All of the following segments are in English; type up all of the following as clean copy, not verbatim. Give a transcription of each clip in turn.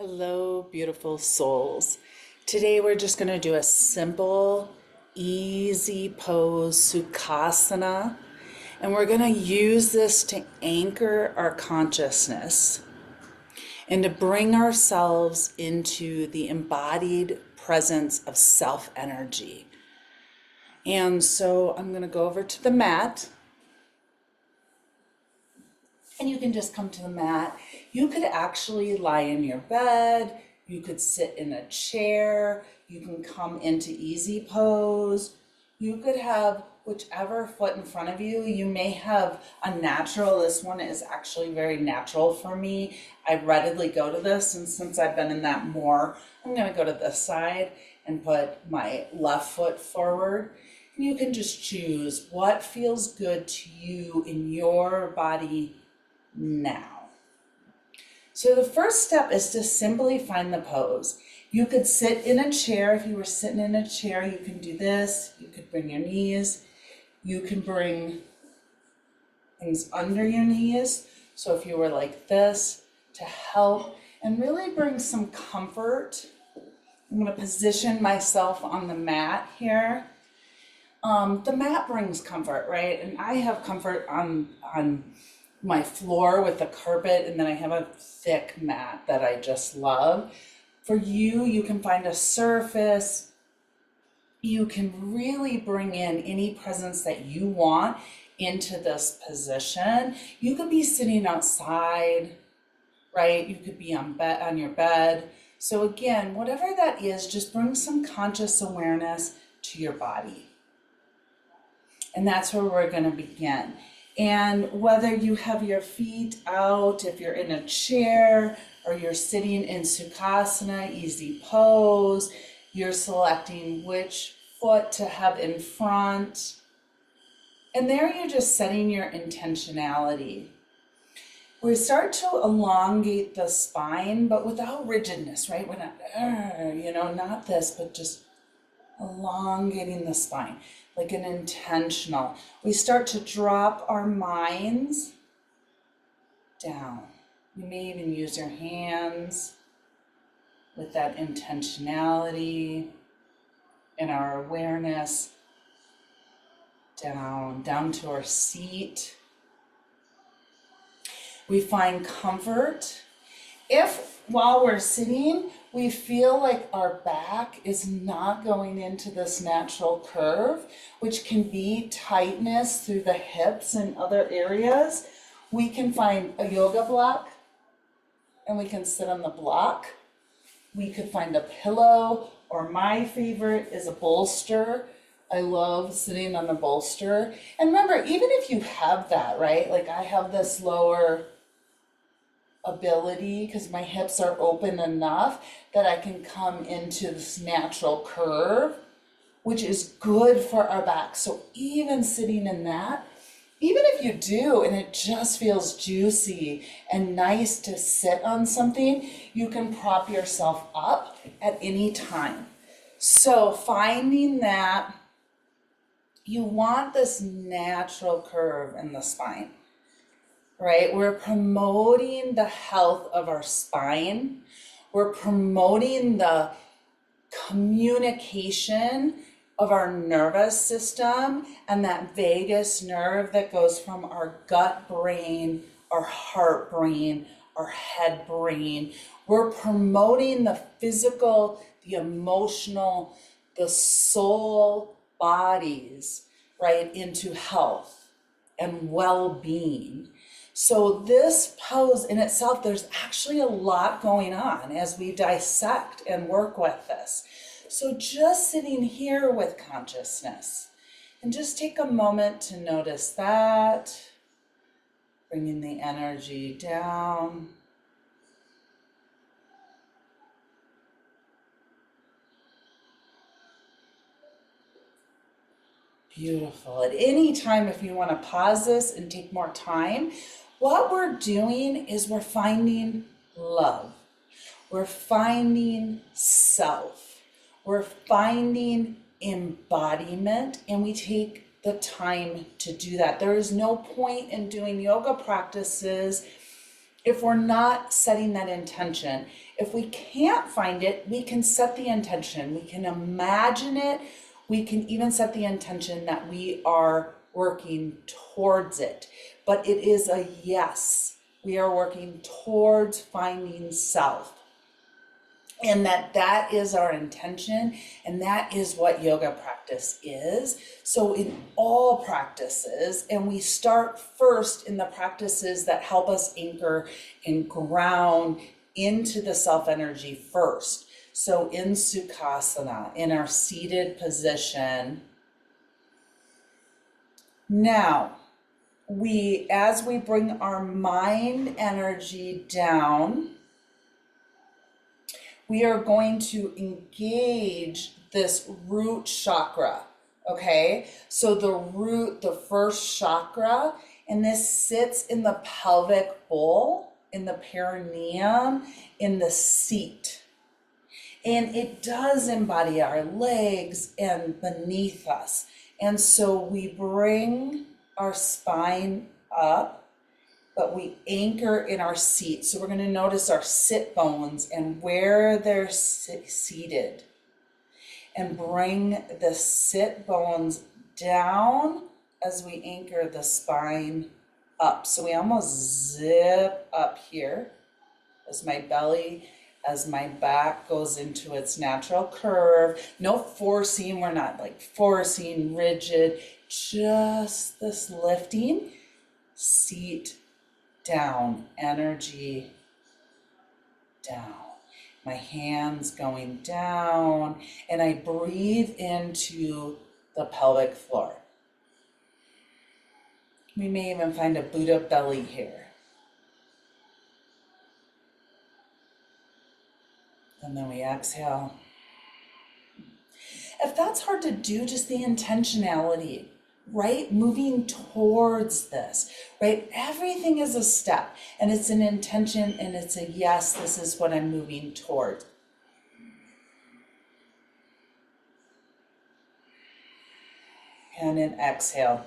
Hello, beautiful souls. Today we're just going to do a simple, easy pose, Sukhasana, and we're going to use this to anchor our consciousness and to bring ourselves into the embodied presence of self-energy. And so I'm going to go over to the mat. And you can just come to the mat. You could actually lie in your bed. You could sit in a chair. You can come into easy pose. You could have whichever foot in front of you. You may have a natural. This one is actually very natural for me. I readily go to this, and since I've been in that more, I'm going to go to this side and put my left foot forward. And you can just choose what feels good to you in your body now. So the first step is to simply find the pose. You could sit in a chair. If you were sitting in a chair, you can do this. You could bring your knees. You can bring things under your knees. So if you were like this, to help and really bring some comfort. I'm going to position myself on the mat here. The mat brings comfort, right? And I have comfort on my floor with the carpet, and then I have a thick mat that I just love. For you, you can find a surface. You can really bring in any presence that you want into this position. You could be sitting outside, right? You could be on your bed. So again, whatever that is, just bring some conscious awareness to your body. And that's where we're going to begin. And whether you have your feet out, if you're in a chair, or you're sitting in Sukhasana, easy pose, you're selecting which foot to have in front. And there you're just setting your intentionality. We start to elongate the spine, but without rigidness, right? We're not, not this, but just elongating the spine, like an intentional. We start to drop our minds down. You may even use your hands with that intentionality and our awareness down to our seat. We find comfort. If while we're sitting, we feel like our back is not going into this natural curve, which can be tightness through the hips and other areas, we can find a yoga block and we can sit on the block. We could find a pillow, or my favorite is a bolster. I love sitting on the bolster. And remember, even if you have that, right? Like I have this lower ability because my hips are open enough that I can come into this natural curve, which is good for our back. So even sitting in that, even if you do and it just feels juicy and nice to sit on something, you can prop yourself up at any time. So finding that you want this natural curve in the spine. Right? We're promoting the health of our spine. We're promoting the communication of our nervous system and that vagus nerve that goes from our gut brain, our heart brain, our head brain. We're promoting the physical, the emotional, the soul bodies, right, into health and well-being. So this pose in itself, there's actually a lot going on as we dissect and work with this. So just sitting here with consciousness, and just take a moment to notice that, bringing the energy down. Beautiful. At any time, if you want to pause this and take more time, what we're doing is we're finding love. We're finding self. We're finding embodiment, and we take the time to do that. There is no point in doing yoga practices if we're not setting that intention. If we can't find it, we can set the intention. We can imagine it. We can even set the intention that we are working towards it. But it is a yes. We are working towards finding self. And that is our intention, and that is what yoga practice is. So in all practices, and we start first in the practices that help us anchor and ground into the self energy first. So in Sukhasana, in our seated position, now as we bring our mind energy down, we are going to engage this root chakra, okay? So the first chakra, and this sits in the pelvic bowl, in the perineum, in the seat. And it does embody our legs and beneath us. And so we bring our spine up, but we anchor in our seat. So we're going to notice our sit bones and where they're seated. And bring the sit bones down as we anchor the spine up. So we almost zip up here as my back goes into its natural curve. No forcing, we're not like forcing, rigid, just this lifting, seat down, energy down. My hands going down, and I breathe into the pelvic floor. We may even find a Buddha belly here. And then we exhale. If that's hard to do, just the intentionality, right? Moving towards this, right? Everything is a step, and it's an intention, and it's a yes, this is what I'm moving towards. And then exhale.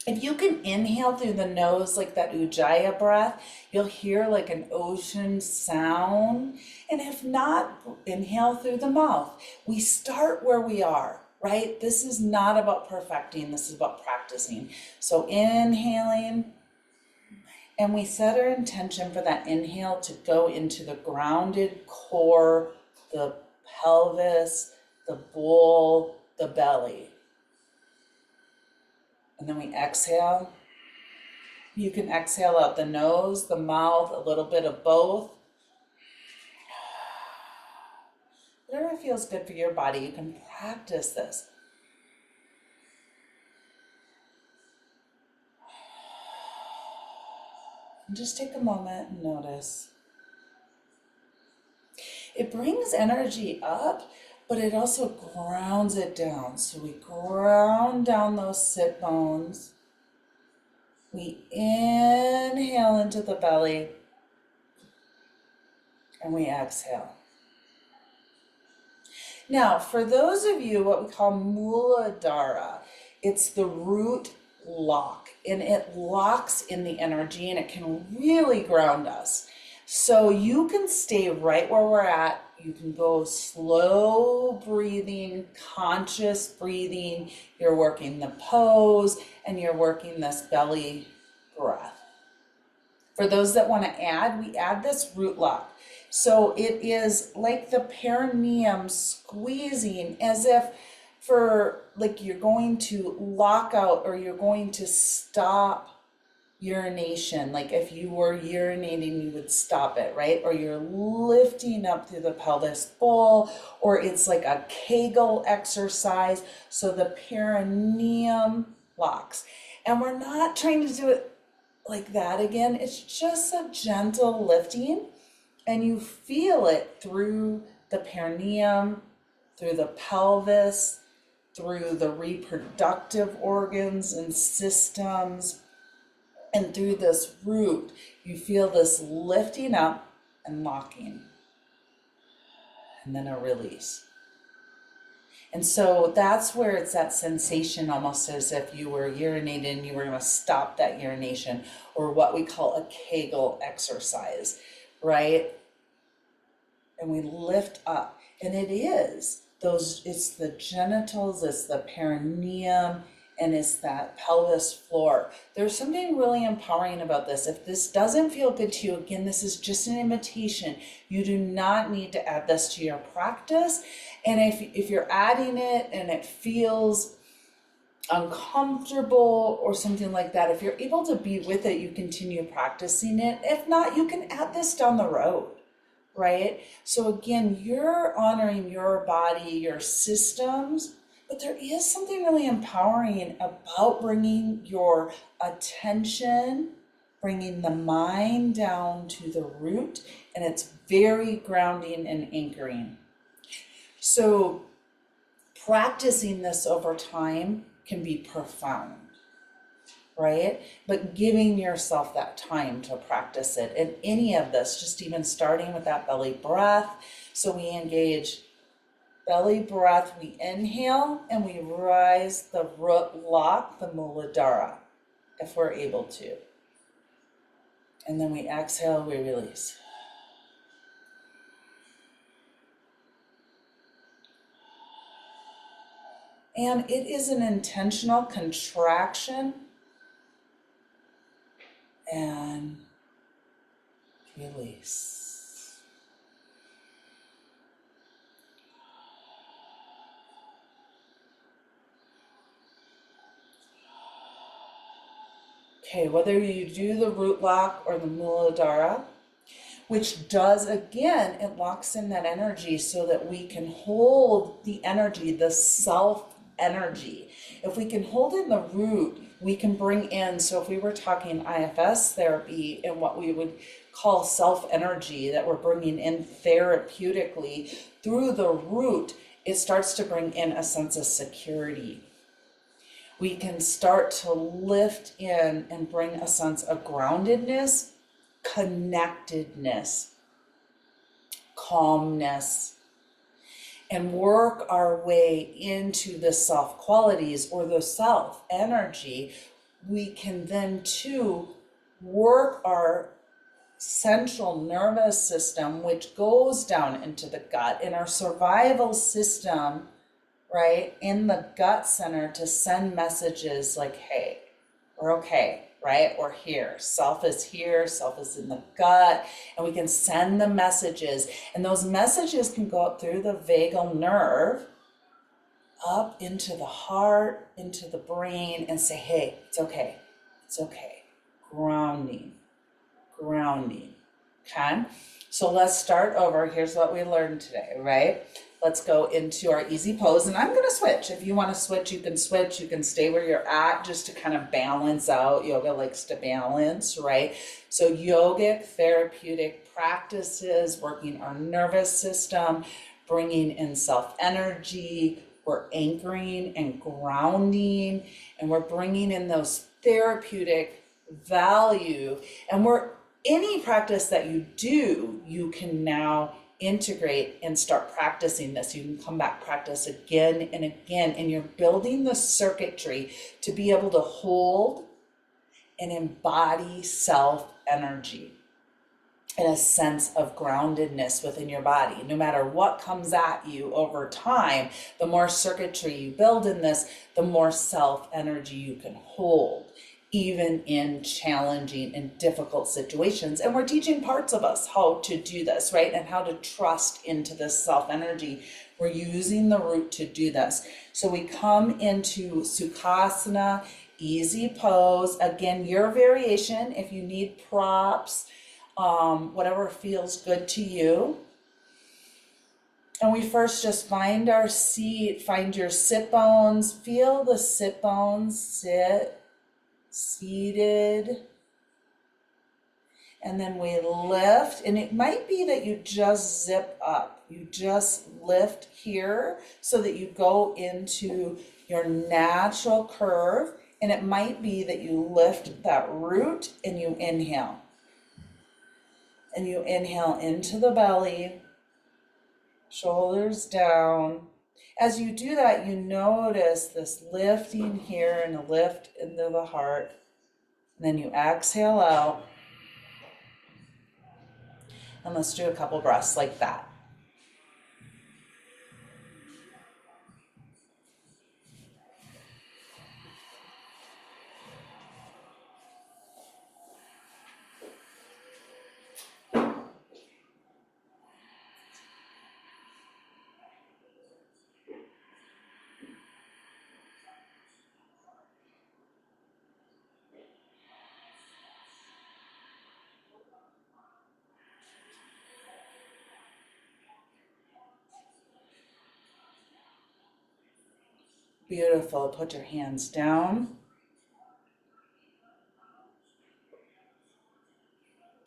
If you can inhale through the nose like that Ujjayi breath, you'll hear like an ocean sound. And if not, inhale through the mouth. We start where we are, right? This is not about perfecting, this is about practicing. So inhaling, and we set our intention for that inhale to go into the grounded core, the pelvis, the bowl, the belly. And then we exhale. You can exhale out the nose, the mouth, a little bit of both. Whatever feels good for your body, you can practice this. And just take a moment and notice. It brings energy up, but it also grounds it down. So we ground down those sit bones. We inhale into the belly, and we exhale. Now, for those of you, what we call Muladhara, it's the root lock, and it locks in the energy, and it can really ground us. So you can stay right where we're at. You can go slow breathing, conscious breathing. You're working the pose, and you're working this belly breath. For those that want to add, we add this root lock. So it is like the perineum squeezing, as if for like you're going to lock out or you're going to stop urination. Like if you were urinating, you would stop it, right? Or you're lifting up through the pelvis bowl, or it's like a Kegel exercise. So the perineum locks. And we're not trying to do it like that again. It's just a gentle lifting. And you feel it through the perineum, through the pelvis, through the reproductive organs and systems, and through this root. You feel this lifting up and locking, and then a release. And so that's where it's that sensation, almost as if you were urinating and you were going to stop that urination, or what we call a Kegel exercise, right? And we lift up. And it is those, it's the genitals, it's the perineum, and it's that pelvis floor. There's something really empowering about this. If this doesn't feel good to you, again, this is just an invitation. You do not need to add this to your practice. And if you're adding it and it feels uncomfortable or something like that, if you're able to be with it, you continue practicing it. If not, you can add this down the road, right? So again, you're honoring your body, your systems, but there is something really empowering about bringing your attention, bringing the mind down to the root, and it's very grounding and anchoring. So practicing this over time can be profound, right? But giving yourself that time to practice it. And any of this, just even starting with that belly breath. So we engage belly breath, we inhale and we rise the root lock, the Muladhara, if we're able to. And then we exhale, we release. And it is an intentional contraction and release. Okay, whether you do the root lock or the Muladhara, which does, again, it locks in that energy so that we can hold the energy, the self energy. If we can hold in the root, we can bring in, so if we were talking IFS therapy and what we would call self energy that we're bringing in therapeutically through the root, it starts to bring in a sense of security. We can start to lift in and bring a sense of groundedness, connectedness, calmness, and work our way into the self qualities or the self energy. We can then too work our central nervous system, which goes down into the gut, in our survival system, right, in the gut center, to send messages like, hey, we're okay, right? We're here. Self is in the gut, and we can send the messages. And those messages can go up through the vagal nerve, up into the heart, into the brain, and say, hey, it's okay. It's okay. Grounding. Okay? So let's start over. Here's what we learned today, right? Let's go into our easy pose, and I'm going to switch. If you want to switch, you can switch. You can stay where you're at just to kind of balance out. Yoga likes to balance, right? So yogic therapeutic practices, working our nervous system, bringing in self-energy. We're anchoring and grounding, and we're bringing in those therapeutic value. And any practice that you do, you can now integrate and start practicing this. You can come back, practice again and again, and you're building the circuitry to be able to hold and embody self-energy and a sense of groundedness within your body. No matter what comes at you over time, the more circuitry you build in this, the more self-energy you can hold, even in challenging and difficult situations. And we're teaching parts of us how to do this, right? And how to trust into this self-energy. We're using the root to do this. So we come into Sukhasana, easy pose. Again, your variation, if you need props, whatever feels good to you. And we first just find our seat, find your sit bones, feel the sit bones, sit, seated. And then we lift, and it might be that you just zip up. You just lift here so that you go into your natural curve. And it might be that you lift that root and you inhale. And you inhale into the belly, shoulders down, As you do that, you notice this lifting here and a lift into the heart. And then you exhale out. And let's do a couple breaths like that. Beautiful. Put your hands down.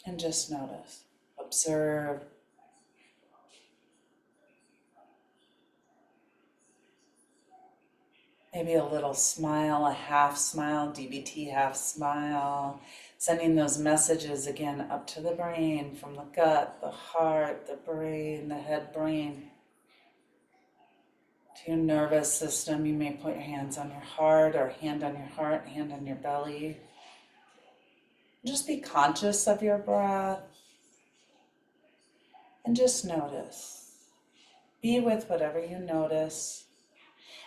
And just notice. Observe. Maybe a little smile, a half smile, DBT half smile. Sending those messages again up to the brain, from the gut, the heart, the brain, the head brain. To your nervous system, you may put your hands on your heart, or hand on your heart, hand on your belly. Just be conscious of your breath and just notice. Be with whatever you notice.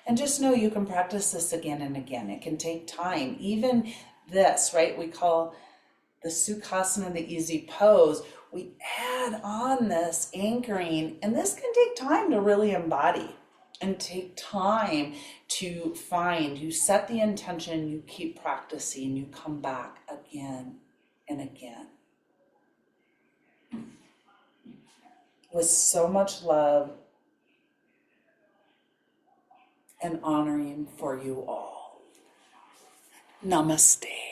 And just know you can practice this again and again. It can take time. Even this, right? We call the Sukhasana the easy pose. We add on this anchoring, and this can take time to really embody and take time to find. You set the intention, you keep practicing, you come back again and again. With so much love and honoring for you all. Namaste.